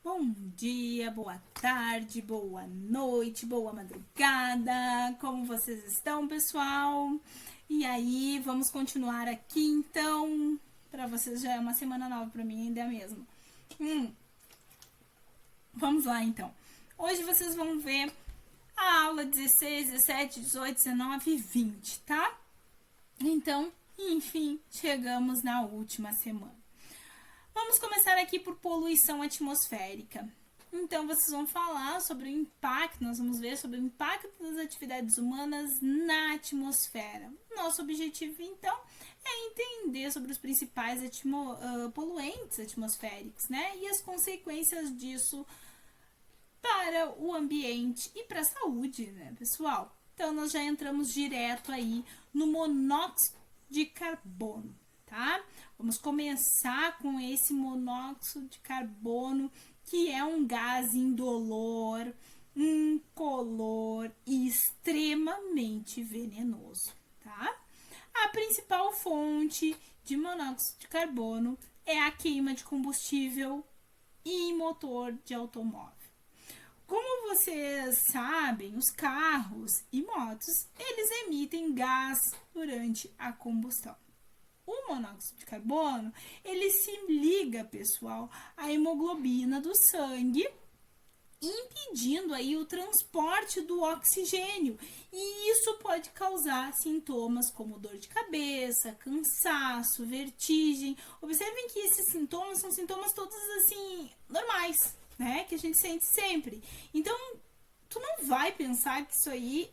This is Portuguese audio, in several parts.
Bom dia, boa tarde, boa noite, boa madrugada. Como vocês estão, pessoal? E aí, vamos continuar aqui então. Para vocês já é uma semana nova, para mim ainda é mesmo. Vamos lá então. Hoje vocês vão ver a aula 16, 17, 18, 19 e 20, tá? Então, enfim, chegamos na última semana. Vamos começar aqui por poluição atmosférica. Então, vocês vão falar sobre o impacto, nós vamos ver sobre o impacto das atividades humanas na atmosfera. Nosso objetivo, então, é entender sobre os principais poluentes atmosféricos, né? E as consequências disso para o ambiente e para a saúde, né, pessoal? Então, nós já entramos direto aí no monóxido de carbono, tá? Vamos começar com esse monóxido de carbono, que é um gás indolor, incolor e extremamente venenoso, tá? A principal fonte de monóxido de carbono é a queima de combustível em motor de automóvel. Como vocês sabem, os carros e motos, eles emitem gás durante a combustão. O monóxido de carbono, ele se liga, pessoal, à hemoglobina do sangue, impedindo aí o transporte do oxigênio. E isso pode causar sintomas como dor de cabeça, cansaço, vertigem. Observem que esses sintomas são sintomas todos assim normais, né? Que a gente sente sempre. Então, tu não vai pensar que isso aí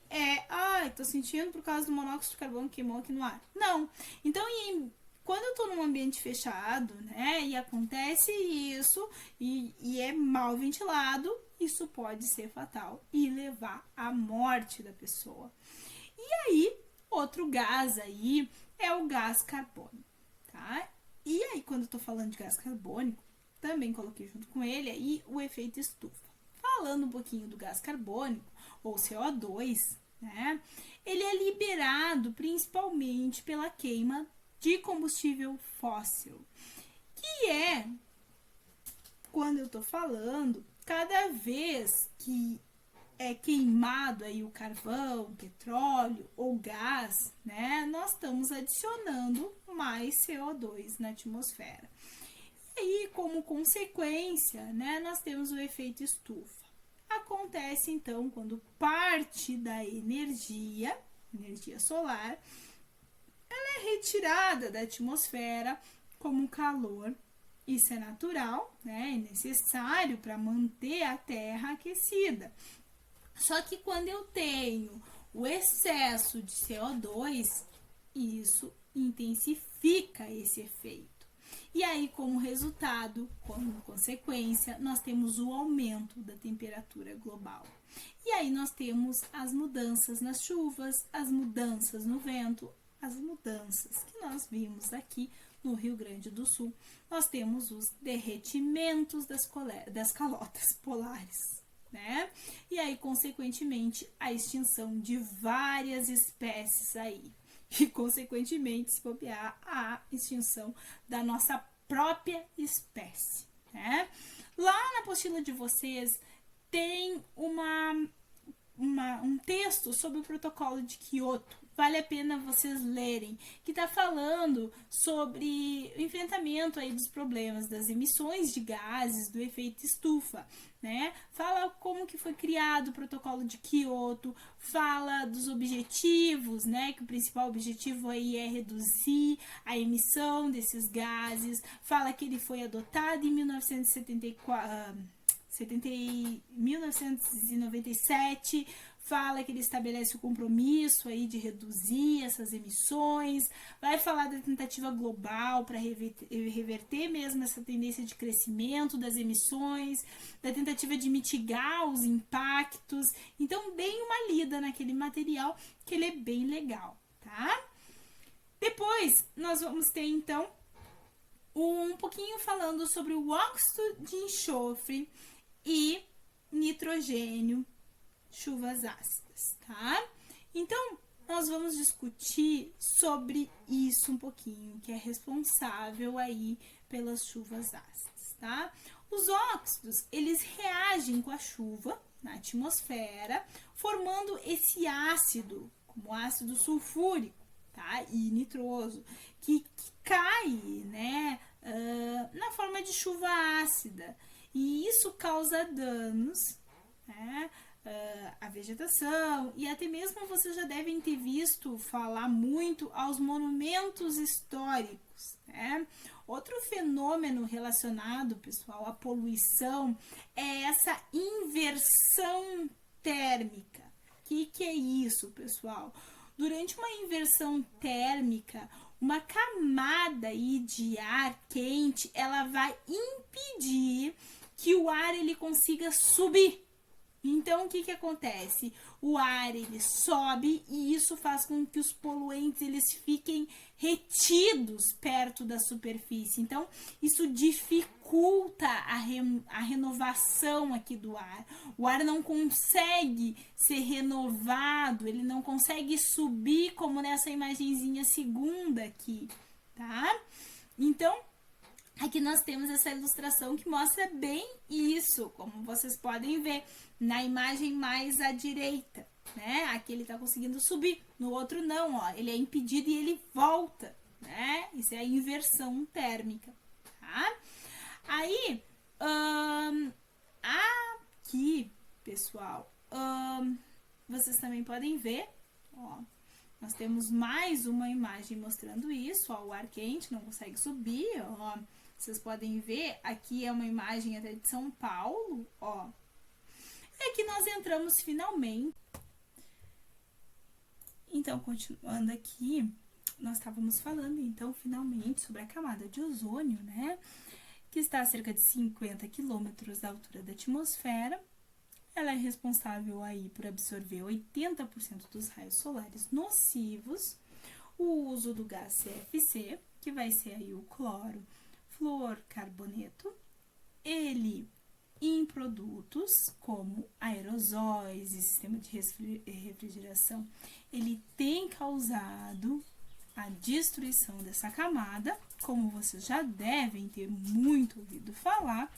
tô sentindo por causa do monóxido de carbono que queimou aqui no ar. Não. Então, quando eu tô num ambiente fechado, né, e acontece isso, e é mal ventilado, isso pode ser fatal e levar à morte da pessoa. E aí, outro gás aí é o gás carbônico, tá? E aí, quando eu tô falando de gás carbônico, também coloquei junto com ele aí o efeito estufa. Falando um pouquinho do gás carbônico, ou CO2, né? Ele é liberado principalmente pela queima de combustível fóssil, que é, quando eu tô falando, cada vez que é queimado aí o carvão, petróleo ou gás, né, nós estamos adicionando mais CO2 na atmosfera. E aí, como consequência, né, nós temos o efeito estufa. Acontece então quando parte da energia solar, ela é retirada da atmosfera como calor. Isso é natural, né? É necessário para manter a Terra aquecida. Só que quando eu tenho o excesso de CO2, isso intensifica esse efeito. E aí, como resultado, como consequência, nós temos o aumento da temperatura global. E aí nós temos as mudanças nas chuvas, as mudanças no vento, as mudanças que nós vimos aqui no Rio Grande do Sul. Nós temos os derretimentos das calotas polares, né? E aí, consequentemente, a extinção de várias espécies aí. E, consequentemente, se bobear, a extinção da nossa própria espécie, né? Lá na apostila de vocês tem um texto sobre o protocolo de Kyoto. Vale a pena vocês lerem, que está falando sobre o enfrentamento aí dos problemas das emissões de gases, do efeito estufa, né? Fala como que foi criado o protocolo de Kyoto, fala dos objetivos, né? Que o principal objetivo aí é reduzir a emissão desses gases, fala que ele foi adotado em 1997, fala que ele estabelece o compromisso aí de reduzir essas emissões, vai falar da tentativa global para reverter mesmo essa tendência de crescimento das emissões, da tentativa de mitigar os impactos. Então, deem uma lida naquele material, que ele é bem legal, tá? Depois, nós vamos ter, então, um pouquinho falando sobre o óxido de enxofre e nitrogênio, chuvas ácidas, tá? Então, nós vamos discutir sobre isso um pouquinho, que é responsável aí pelas chuvas ácidas, tá? Os óxidos, eles reagem com a chuva na atmosfera, formando esse ácido, como ácido sulfúrico, tá? E nitroso, que cai, né, na forma de chuva ácida. E isso causa danos, né, à vegetação, e até mesmo vocês já devem ter visto falar muito aos monumentos históricos, né? Outro fenômeno relacionado, pessoal, à poluição é essa inversão térmica. O que é isso, pessoal? Durante uma inversão térmica, uma camada aí de ar quente, ela vai impedir que o ar ele consiga subir. Então, o que acontece? O ar, ele sobe e isso faz com que os poluentes, eles fiquem retidos perto da superfície. Então, isso dificulta a renovação aqui do ar. O ar não consegue ser renovado, ele não consegue subir como nessa imagenzinha segunda aqui, tá? Então, aqui nós temos essa ilustração que mostra bem isso, como vocês podem ver na imagem mais à direita, né? Aqui ele está conseguindo subir, no outro não, ó, ele é impedido e ele volta, né? Isso é a inversão térmica, tá? Aí, aqui, pessoal, vocês também podem ver, ó, nós temos mais uma imagem mostrando isso, ó, o ar quente não consegue subir, ó. Vocês podem ver, aqui é uma imagem até de São Paulo, ó. É que nós entramos finalmente. Então, continuando aqui, nós estávamos falando, então, finalmente, sobre a camada de ozônio, né? Que está a cerca de 50 quilômetros da altura da atmosfera. Ela é responsável aí por absorver 80% dos raios solares nocivos. O uso do gás CFC, que vai ser aí o cloro, fluorcarboneto, ele em produtos como aerosóis e sistema de refrigeração, ele tem causado a destruição dessa camada, como vocês já devem ter muito ouvido falar,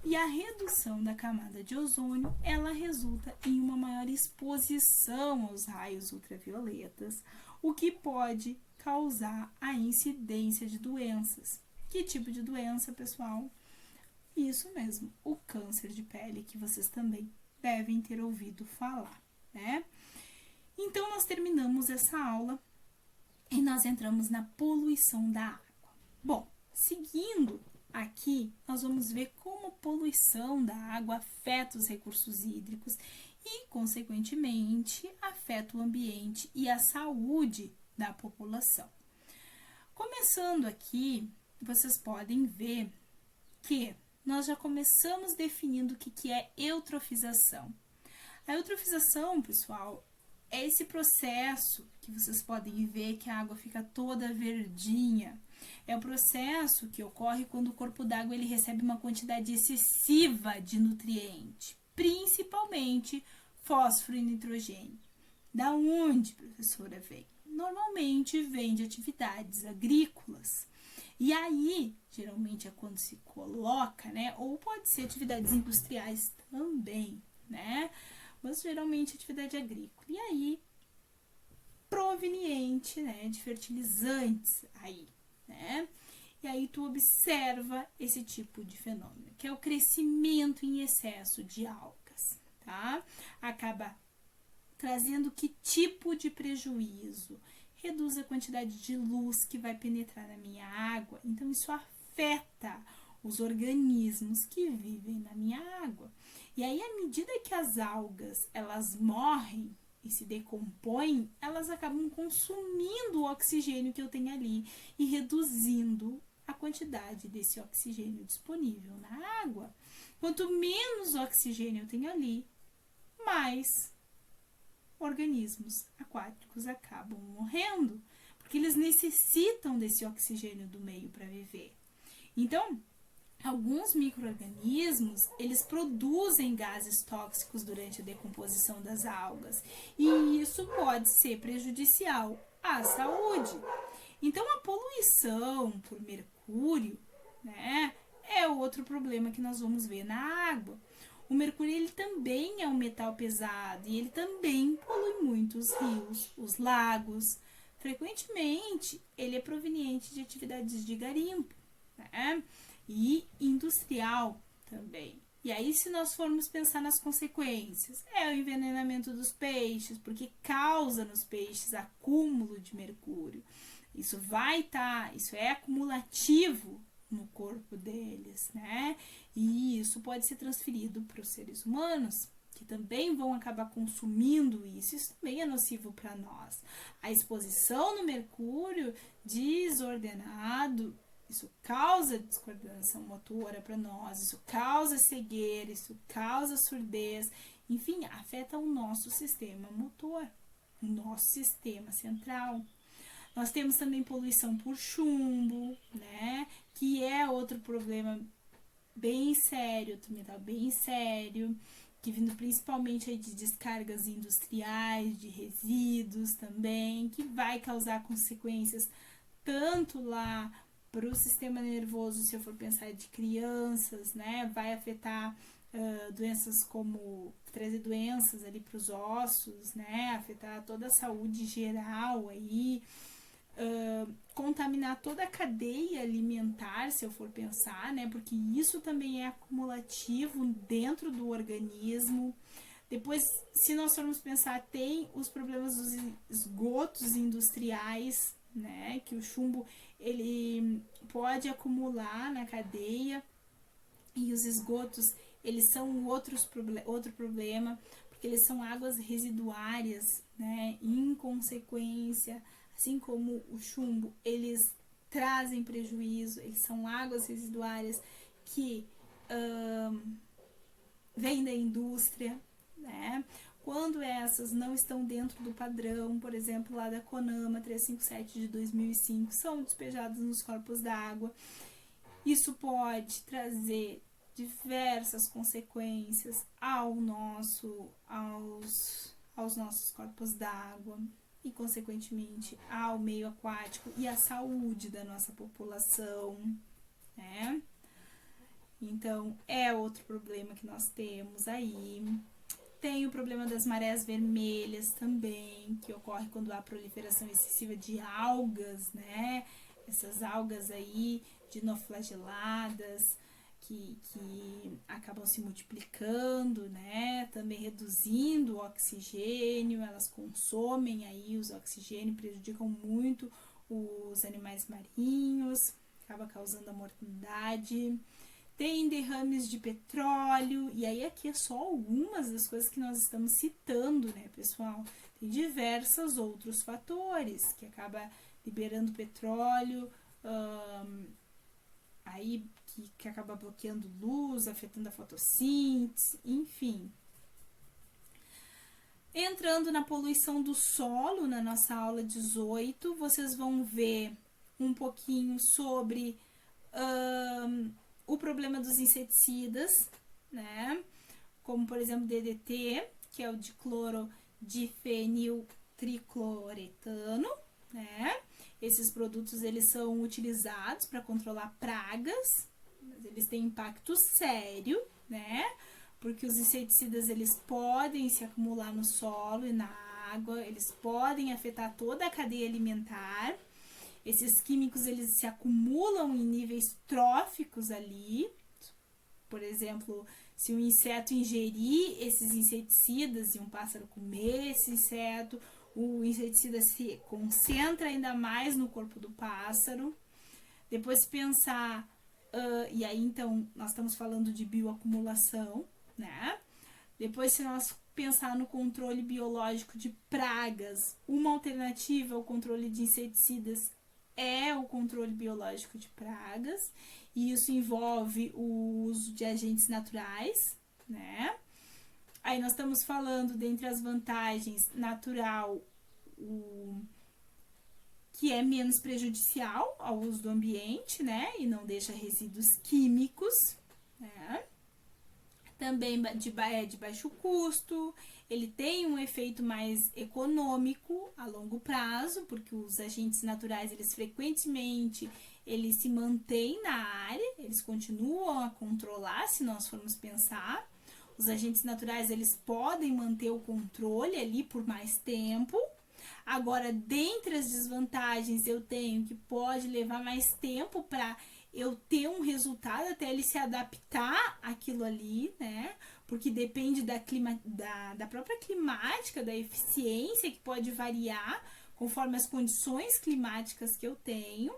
e a redução da camada de ozônio, ela resulta em uma maior exposição aos raios ultravioletas, o que pode causar a incidência de doenças. Que tipo de doença, pessoal? Isso mesmo, o câncer de pele, que vocês também devem ter ouvido falar, né? Então, nós terminamos essa aula e nós entramos na poluição da água. Bom, seguindo aqui, nós vamos ver como a poluição da água afeta os recursos hídricos e, consequentemente, afeta o ambiente e a saúde da população. Começando aqui, vocês podem ver que nós já começamos definindo o que é eutrofização. A eutrofização, pessoal, é esse processo que vocês podem ver que a água fica toda verdinha. É o processo que ocorre quando o corpo d'água ele recebe uma quantidade excessiva de nutriente, principalmente fósforo e nitrogênio. Da onde, professora, vem? Normalmente vem de atividades agrícolas. E aí, geralmente é quando se coloca, né? Ou pode ser atividades industriais também, né? Mas geralmente atividade agrícola. E aí, proveniente, né, de fertilizantes aí, né? E aí tu observa esse tipo de fenômeno, que é o crescimento em excesso de algas, tá? Acaba trazendo que tipo de prejuízo? Reduz a quantidade de luz que vai penetrar na minha água, então isso afeta os organismos que vivem na minha água. E aí, à medida que as algas, elas morrem e se decompõem, elas acabam consumindo o oxigênio que eu tenho ali e reduzindo a quantidade desse oxigênio disponível na água. Quanto menos oxigênio eu tenho ali, mais organismos aquáticos acabam morrendo, porque eles necessitam desse oxigênio do meio para viver. Então, alguns micro-organismos, eles produzem gases tóxicos durante a decomposição das algas, e isso pode ser prejudicial à saúde. Então, a poluição por mercúrio, né, é outro problema que nós vamos ver na água. O mercúrio ele também é um metal pesado e ele também polui muito os rios, os lagos. Frequentemente, ele é proveniente de atividades de garimpo, né? E industrial também. E aí, se nós formos pensar nas consequências, é o envenenamento dos peixes, porque causa nos peixes acúmulo de mercúrio. Isso é acumulativo no corpo deles, né? E isso pode ser transferido para os seres humanos, que também vão acabar consumindo isso. Isso também é nocivo para nós. A exposição no mercúrio desordenado, isso causa descoordenação motora para nós, isso causa cegueira, isso causa surdez, enfim, afeta o nosso sistema motor, o nosso sistema central. Nós temos também poluição por chumbo, né? Que é outro problema bem sério, outro metal bem sério, que vindo principalmente aí de descargas industriais, de resíduos também, que vai causar consequências tanto lá para o sistema nervoso, se eu for pensar de crianças, né? Vai afetar doenças como trazer doenças ali para os ossos, né? Afetar toda a saúde geral aí. Contaminar toda a cadeia alimentar, se eu for pensar, né? Porque isso também é acumulativo dentro do organismo. Depois, se nós formos pensar, tem os problemas dos esgotos industriais, né? Que o chumbo ele pode acumular na cadeia e os esgotos eles são outro problema, porque eles são águas residuárias, né? Em consequência, assim como o chumbo, eles trazem prejuízo, eles são águas residuárias que vêm da indústria, né? Quando essas não estão dentro do padrão, por exemplo, lá da CONAMA 357 de 2005, são despejadas nos corpos d'água. Isso pode trazer diversas consequências aos nossos corpos d'água e, consequentemente, ao meio aquático e à saúde da nossa população, né? Então, é outro problema que nós temos aí. Tem o problema das marés vermelhas também, que ocorre quando há proliferação excessiva de algas, né? Essas algas aí, dinoflageladas, que acabam se multiplicando, né? Também reduzindo o oxigênio, elas consomem aí os oxigênios, prejudicam muito os animais marinhos, acaba causando a mortandade. Tem derrames de petróleo, e aí aqui é só algumas das coisas que nós estamos citando, né, pessoal? Tem diversos outros fatores que acaba liberando petróleo, aí que acaba bloqueando luz, afetando a fotossíntese, enfim. Entrando na poluição do solo, na nossa aula 18, vocês vão ver um pouquinho sobre o problema dos inseticidas, né? Como, por exemplo, DDT, que é o diclorodifeniltricloretano, né? Esses produtos, eles são utilizados para controlar pragas, mas eles têm impacto sério, né? Porque os inseticidas, eles podem se acumular no solo e na água, eles podem afetar toda a cadeia alimentar. Esses químicos, eles se acumulam em níveis tróficos ali. Por exemplo, se um inseto ingerir esses inseticidas e um pássaro comer esse inseto, o inseticida se concentra ainda mais no corpo do pássaro. Depois pensar, e aí então nós estamos falando de bioacumulação, né? Depois, se nós pensar no controle biológico de pragas, uma alternativa ao controle de inseticidas é o controle biológico de pragas, e isso envolve o uso de agentes naturais, né? Aí nós estamos falando, dentre as vantagens, natural, que é menos prejudicial ao uso do ambiente, né? E não deixa resíduos químicos, né? Também de baixo custo, ele tem um efeito mais econômico a longo prazo, porque os agentes naturais, eles frequentemente, eles se mantêm na área, eles continuam a controlar, se nós formos pensar. Os agentes naturais, eles podem manter o controle ali por mais tempo. Agora, dentre as desvantagens, eu tenho que pode levar mais tempo para eu ter um resultado, até ele se adaptar àquilo ali, né? Porque depende da própria climática, da eficiência, que pode variar conforme as condições climáticas que eu tenho.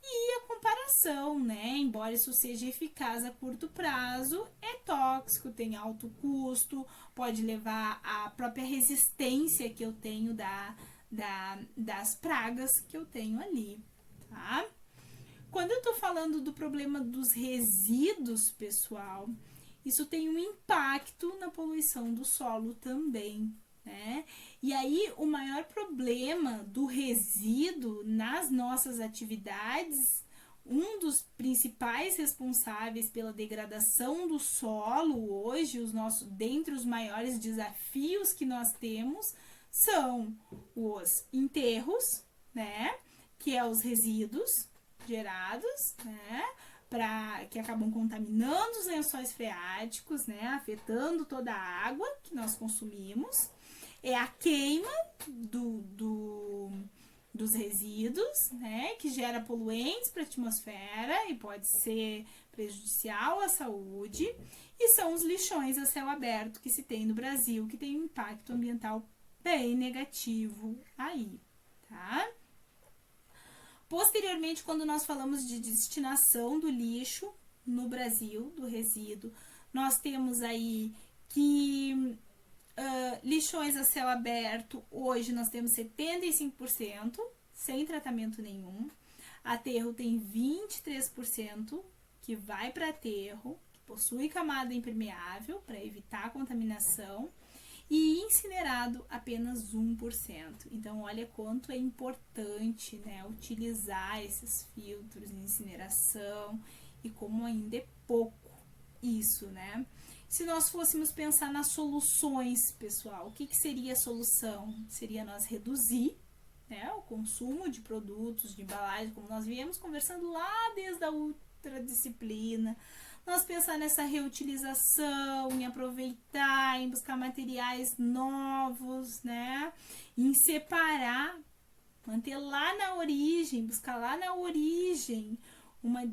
E a comparação, né? Embora isso seja eficaz a curto prazo, é tóxico, tem alto custo, pode levar à própria resistência que eu tenho das pragas que eu tenho ali, tá? Quando eu tô falando do problema dos resíduos, pessoal, isso tem um impacto na poluição do solo também, né? E aí, o maior problema do resíduo nas nossas atividades, um dos principais responsáveis pela degradação do solo hoje, dentre os maiores desafios que nós temos, são os enterros, né? Que é os resíduos gerados, né? Que acabam contaminando os lençóis freáticos, né? Afetando toda a água que nós consumimos. É a queima dos resíduos, né, que gera poluentes para a atmosfera e pode ser prejudicial à saúde, e são os lixões a céu aberto que se tem no Brasil, que tem um impacto ambiental bem negativo aí, tá? Posteriormente, quando nós falamos de destinação do lixo no Brasil, do resíduo, nós temos aí que lixões a céu aberto, hoje nós temos 75% sem tratamento nenhum. Aterro tem 23% que vai para aterro, que possui camada impermeável para evitar a contaminação, e incinerado apenas 1%. Então, olha quanto é importante, né, utilizar esses filtros de incineração e como ainda é pouco isso, né? Se nós fôssemos pensar nas soluções, pessoal, o que seria a solução? Seria nós reduzir, né, o consumo de produtos, de embalagem, como nós viemos conversando lá desde a outra disciplina. Nós pensar nessa reutilização, em aproveitar, em buscar materiais novos, né? Em separar, manter lá na origem, buscar lá na origem uma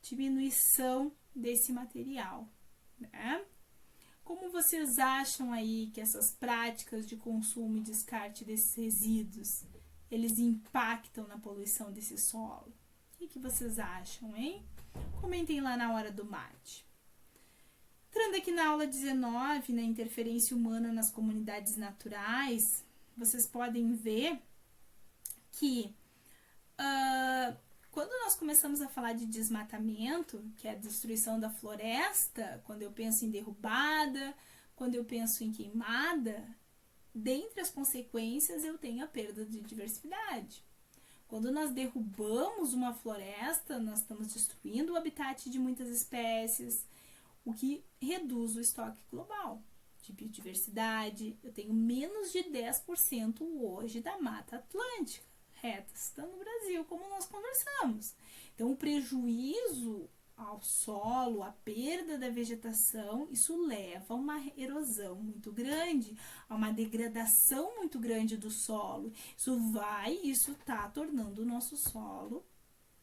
diminuição desse material, né? Como vocês acham aí que essas práticas de consumo e descarte desses resíduos, eles impactam na poluição desse solo? O que vocês acham, hein? Comentem lá na hora do mate. Entrando aqui na aula 19, na interferência humana nas comunidades naturais, vocês podem ver que quando nós começamos a falar de desmatamento, que é a destruição da floresta, quando eu penso em derrubada, quando eu penso em queimada, dentre as consequências eu tenho a perda de diversidade. Quando nós derrubamos uma floresta, nós estamos destruindo o habitat de muitas espécies, o que reduz o estoque global de biodiversidade. Eu tenho menos de 10% hoje da Mata Atlântica reta no Brasil, como nós conversamos. Então, o prejuízo ao solo, a perda da vegetação, isso leva a uma erosão muito grande, a uma degradação muito grande do solo. Isso está tornando o nosso solo,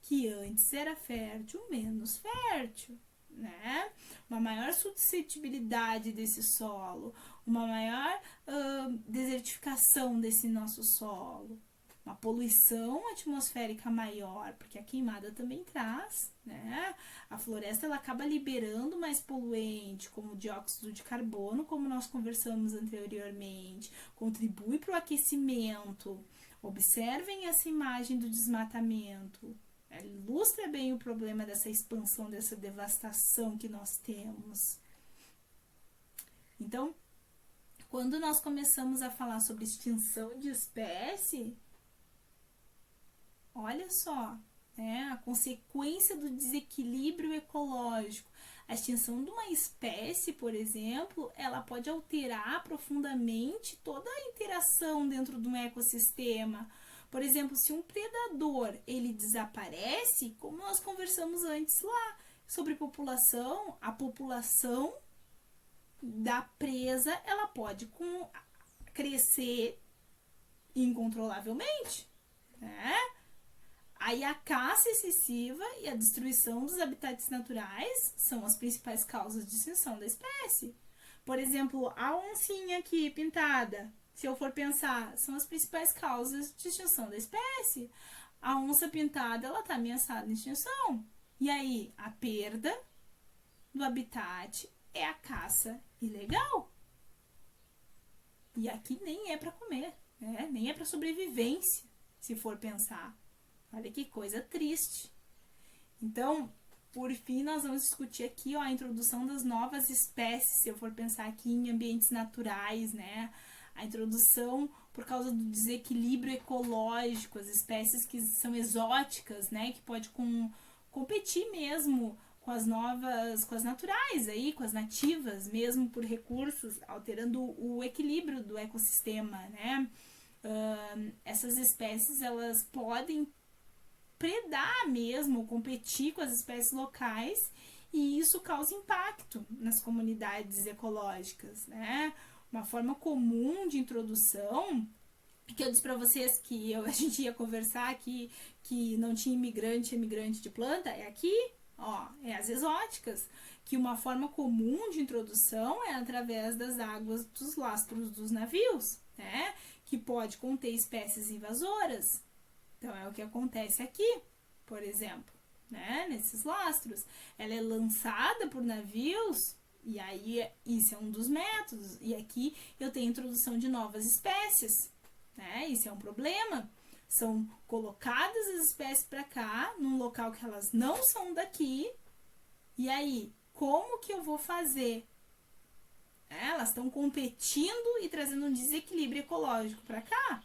que antes era fértil, menos fértil, né? Uma maior suscetibilidade desse solo, uma maior desertificação desse nosso solo, uma poluição atmosférica maior, porque a queimada também traz, né? A floresta ela acaba liberando mais poluente, como o dióxido de carbono, como nós conversamos anteriormente, contribui para o aquecimento. Observem essa imagem do desmatamento. Ela ilustra bem o problema dessa expansão, dessa devastação que nós temos. Então, quando nós começamos a falar sobre extinção de espécie, olha só, né, a consequência do desequilíbrio ecológico. A extinção de uma espécie, por exemplo, ela pode alterar profundamente toda a interação dentro de um ecossistema, Por exemplo, se um predador ele desaparece, como nós conversamos antes lá sobre população, a população da presa ela pode crescer incontrolavelmente, né? Aí a caça excessiva e a destruição dos habitats naturais são as principais causas de extinção da espécie. Por exemplo, a oncinha aqui pintada, se eu for pensar, são as principais causas de extinção da espécie. A onça pintada, ela está ameaçada de extinção. E aí, a perda do habitat é a caça ilegal. E aqui nem é para comer, né? Nem é para sobrevivência, se for pensar. Olha que coisa triste. Então, por fim, nós vamos discutir aqui a introdução das novas espécies, se eu for pensar aqui em ambientes naturais, né? A introdução por causa do desequilíbrio ecológico, as espécies que são exóticas, né? Que pode competir mesmo com as novas, com as naturais aí, com as nativas, mesmo por recursos, alterando o equilíbrio do ecossistema, né? Essas espécies, elas podem predar mesmo, competir com as espécies locais, e isso causa impacto nas comunidades ecológicas, né? Uma forma comum de introdução, que eu disse para vocês que a gente ia conversar aqui, que não tinha imigrante de planta, é aqui, ó, é as exóticas, que uma forma comum de introdução é através das águas dos lastros dos navios, né? Que pode conter espécies invasoras. Então, é o que acontece aqui, por exemplo, né? Nesses lastros. Ela é lançada por navios, e aí isso é um dos métodos. E aqui eu tenho a introdução de novas espécies, né? Isso é um problema. São colocadas as espécies para cá, num local que elas não são daqui. E aí, como que eu vou fazer? Elas estão competindo e trazendo um desequilíbrio ecológico para cá.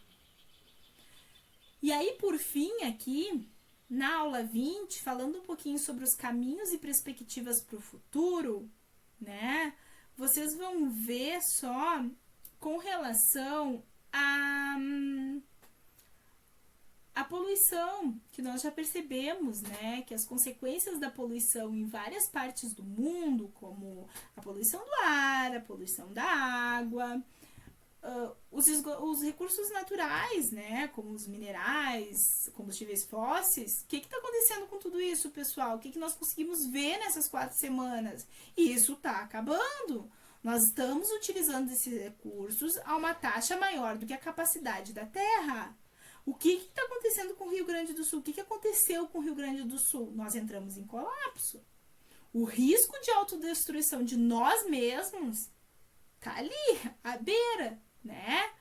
E aí, por fim, aqui, na aula 20, falando um pouquinho sobre os caminhos e perspectivas para o futuro, né? Vocês vão ver só com relação a poluição, que nós já percebemos, né? Que as consequências da poluição em várias partes do mundo, como a poluição do ar, a poluição da água, os recursos naturais, né, como os minerais, combustíveis fósseis. O que está acontecendo com tudo isso, pessoal? O que nós conseguimos ver nessas 4 semanas? E isso está acabando. Nós estamos utilizando esses recursos a uma taxa maior do que a capacidade da Terra. O que está acontecendo com o Rio Grande do Sul? O que aconteceu com o Rio Grande do Sul? Nós entramos em colapso. O risco de autodestruição de nós mesmos está ali, à beira, né?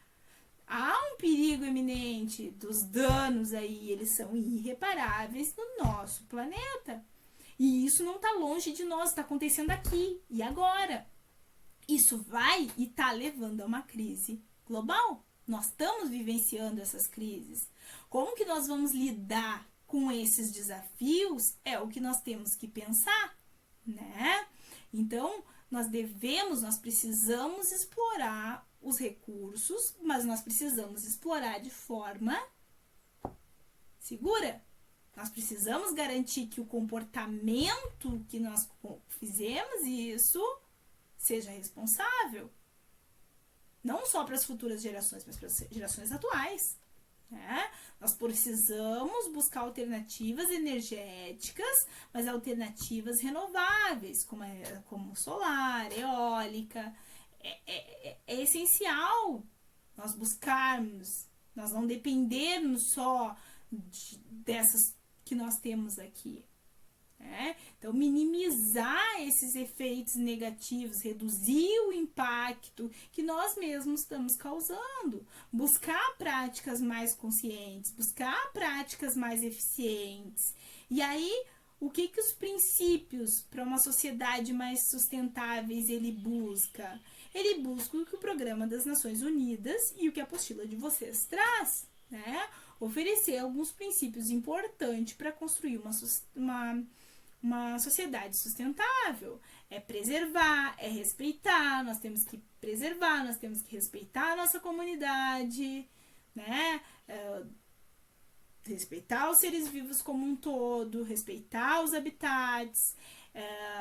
Há um perigo iminente dos danos aí, eles são irreparáveis no nosso planeta. E isso não está longe de nós, está acontecendo aqui e agora. Isso vai e está levando a uma crise global. Nós estamos vivenciando essas crises. Como que nós vamos lidar com esses desafios é o que nós temos que pensar, né? Então, nós precisamos explorar os recursos, mas nós precisamos explorar de forma segura. Nós precisamos garantir que o comportamento que nós fizemos isso seja responsável. Não só para as futuras gerações, mas para as gerações atuais. Né? Nós precisamos buscar alternativas energéticas, mas alternativas renováveis, como solar, eólica. É essencial nós buscarmos, nós não dependermos só dessas que nós temos aqui. Né? Então, minimizar esses efeitos negativos, reduzir o impacto que nós mesmos estamos causando, buscar práticas mais conscientes, buscar práticas mais eficientes. E aí, o que os princípios para uma sociedade mais sustentáveis ele busca? Ele busca o que o Programa das Nações Unidas e o que a apostila de vocês traz, né? Oferecer alguns princípios importantes para construir uma sociedade sustentável. É preservar, é respeitar, nós temos que preservar, nós temos que respeitar a nossa comunidade, né? respeitar os seres vivos como um todo, respeitar os habitats,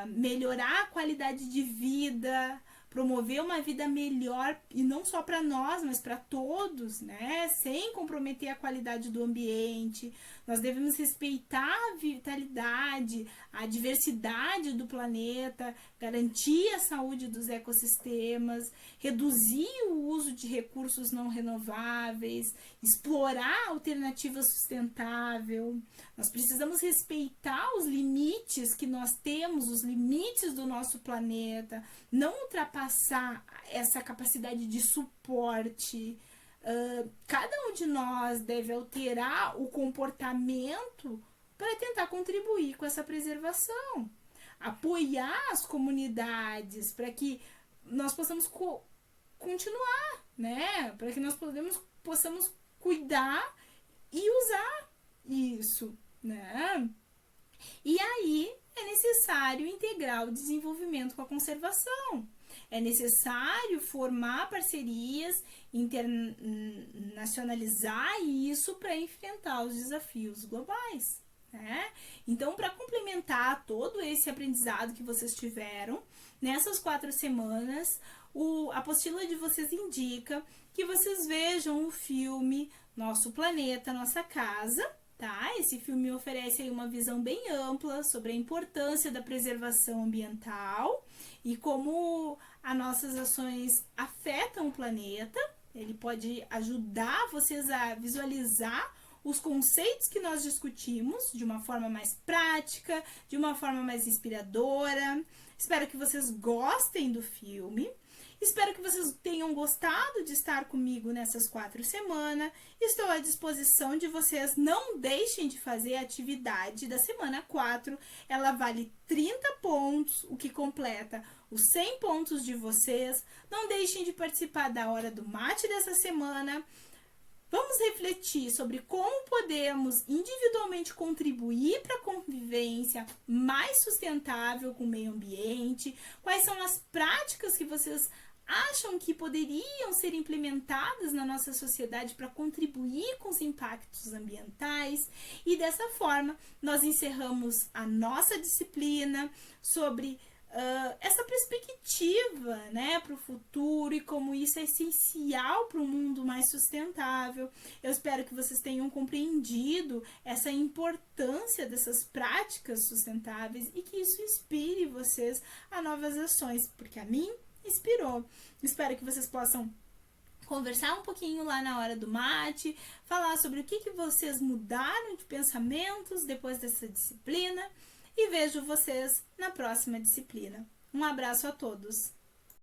melhorar a qualidade de vida, promover uma vida melhor, e não só para nós, mas para todos, né? Sem comprometer a qualidade do ambiente. Nós devemos respeitar a vitalidade, a diversidade do planeta, garantir a saúde dos ecossistemas, reduzir o uso de recursos não renováveis, explorar alternativas sustentáveis. Nós precisamos respeitar os limites que nós temos, os limites do nosso planeta, não ultrapassar essa capacidade de suporte. Cada um de nós deve alterar o comportamento para tentar contribuir com essa preservação. Apoiar as comunidades para que nós possamos continuar, né? Para que nós possamos cuidar e usar isso, né? E aí é necessário integrar o desenvolvimento com a conservação. É necessário formar parcerias, internacionalizar isso para enfrentar os desafios globais, né? Então, para complementar todo esse aprendizado que vocês tiveram nessas 4 semanas, a apostila de vocês indica que vocês vejam o filme Nosso Planeta, Nossa Casa, tá? Esse filme oferece aí uma visão bem ampla sobre a importância da preservação ambiental e como as nossas ações afetam o planeta. Ele pode ajudar vocês a visualizar os conceitos que nós discutimos de uma forma mais prática, de uma forma mais inspiradora. Espero que vocês gostem do filme. Espero que vocês tenham gostado de estar comigo nessas 4 semanas. Estou à disposição de vocês. Não deixem de fazer a atividade da semana 4. Ela vale 30 pontos, o que completa os 100 pontos de vocês. Não deixem de participar da Hora do Mate dessa semana. Vamos refletir sobre como podemos individualmente contribuir para a convivência mais sustentável com o meio ambiente, quais são as práticas que vocês acham que poderiam ser implementadas na nossa sociedade para contribuir com os impactos ambientais. E dessa forma, nós encerramos a nossa disciplina sobre essa perspectiva, né, para o futuro e como isso é essencial para um mundo mais sustentável. Eu espero que vocês tenham compreendido essa importância dessas práticas sustentáveis e que isso inspire vocês a novas ações, porque a mim inspirou. Espero que vocês possam conversar um pouquinho lá na hora do mate, falar sobre o que vocês mudaram de pensamentos depois dessa disciplina. E vejo vocês na próxima disciplina. Um abraço a todos!